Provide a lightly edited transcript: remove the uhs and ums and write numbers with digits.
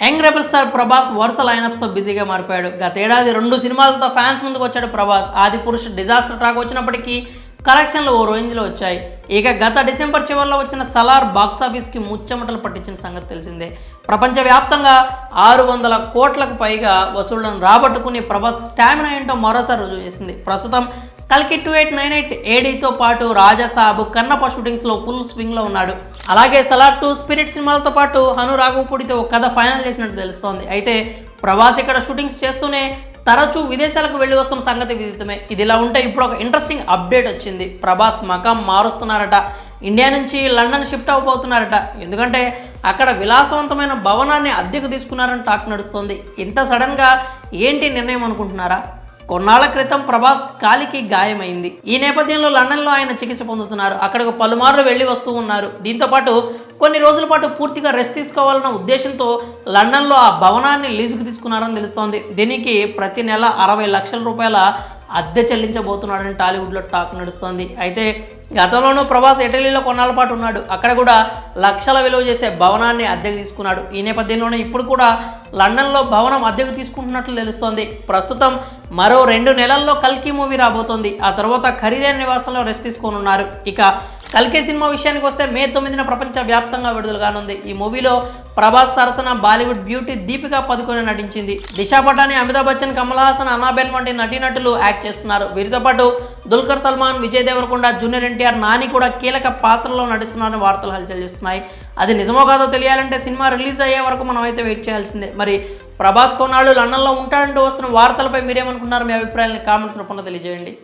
Young rebel star Prabhas వరుస లైనప్స్తో బిజీగా మారిపోయాడు. గతేడాది 2 సినిమాలతో ఫ్యాన్స్ ముందుకు వచ్చాడు ప్రభాస్. ఆదిపురుష్ డిజాస్టర్ ట్రాక్ వచ్చినప్పటికీ కలెక్షన్లు ఓ రేంజ్లో వచ్చాయి. ఇక గత డిసెంబర్ చివరిలో వచ్చిన సలార్ బాక్సాఫీస్కి ముచ్చెమటలు పట్టించిన సంగతి తెలిసిందే. ప్రపంచవ్యాప్తంగా 600 కోట్లకు పైగా వసూళ్లను రాబట్టుకుని ప్రభాస్ స్టామినా ఏంటో మరోసారి రుజువు చేసింది. ప్రస్తుతం కల్కి 2898 ఏడీతో పాటు రాజసాబ్, కన్నప్ప షూటింగ్స్లో ఫుల్ స్వింగ్లో ఉన్నాడు. అలాగే సలార్ 2, స్పిరిట్ సినిమాలతో పాటు హను రాఘవపూడితో ఒక కథ ఫైనల్ చేసినట్టు తెలుస్తోంది. అయితే ప్రభాస్ ఇక్కడ షూటింగ్స్ చేస్తూనే తరచూ విదేశాలకు వెళ్ళి వస్తున్న సంగతి విదితమే. ఇదిలా ఉంటే ఇప్పుడు ఒక ఇంట్రెస్టింగ్ అప్డేట్ వచ్చింది. ప్రభాస్ మకాం మారుస్తున్నారట. ఇండియా నుంచి లండన్ షిఫ్ట్ అయిపోతున్నారట. ఎందుకంటే అక్కడ విలాసవంతమైన భవనాన్ని అద్దెకు తీసుకున్నారని టాక్ నడుస్తోంది. ఇంత సడన్గా ఏంటి నిర్ణయం అనుకుంటున్నారా? కొన్నాళ్ల క్రితం ప్రభాస్ కాలికి గాయమైంది. ఈ నేపథ్యంలో లండన్లో ఆయన చికిత్స పొందుతున్నారు. అక్కడకు పలుమార్లు వెళ్ళి వస్తూ ఉన్నారు. దీంతోపాటు కొన్ని రోజుల పాటు పూర్తిగా రెస్ట్ తీసుకోవాలన్న ఉద్దేశంతో లండన్లో ఆ భవనాన్ని లీజుకు తీసుకున్నారని తెలుస్తోంది. దీనికి ప్రతి నెల 60 లక్షల రూపాయల అద్దె చెల్లించబోతున్నాడని టాలీవుడ్లో టాక్ నడుస్తోంది. అయితే గతంలోనూ ప్రభాస్ ఇటలీలో కొన్నాళ్ళ పాటు ఉన్నాడు. అక్కడ కూడా లక్షల విలువ చేసే భవనాన్ని అద్దెకు తీసుకున్నాడు. ఈ నేపథ్యంలోనే ఇప్పుడు కూడా లండన్లో భవనం అద్దెకు తీసుకుంటున్నట్లు తెలుస్తోంది. ప్రస్తుతం మరో 2 నెలల్లో కల్కి మూవీ రాబోతోంది. ఆ తర్వాత ఖరీదైన నివాసంలో రెస్ట్ తీసుకోనున్నారు. ఇక కల్కి సినిమా విషయానికి వస్తే మే 9న ప్రపంచవ్యాప్తంగా విడుదల కానుంది. ఈ మూవీలో ప్రభాస్ సరసన బాలీవుడ్ బ్యూటీ దీపికా పదుకొనె నటించింది. దిశా పటాని, అమితాబ్ బచ్చన్, కమల్ హాసన్, అన్నాబెన్ వంటి నటీనటులు యాక్ట్ చేస్తున్నారు. వీరితో పాటు దుల్కర్ సల్మాన్, విజయ్ దేవరకొండ, జూనియర్ ఎన్టీఆర్, నాని కూడా కీలక పాత్రలో నటిస్తున్నారని వార్తలు హల్చల్ చేస్తున్నాయి. అది నిజమో కాదో తెలియాలంటే సినిమా రిలీజ్ అయ్యే వరకు మనం అయితే వెయిట్ చేయాల్సిందే. మరి ప్రభాస్ కొన్నాళ్ళు లండన్లో ఉంటాడంటూ వస్తున్న వార్తలపై మీరేమనుకున్నారు? మీ అభిప్రాయాన్ని కామెంట్స్ రూపంలో తెలియజేయండి.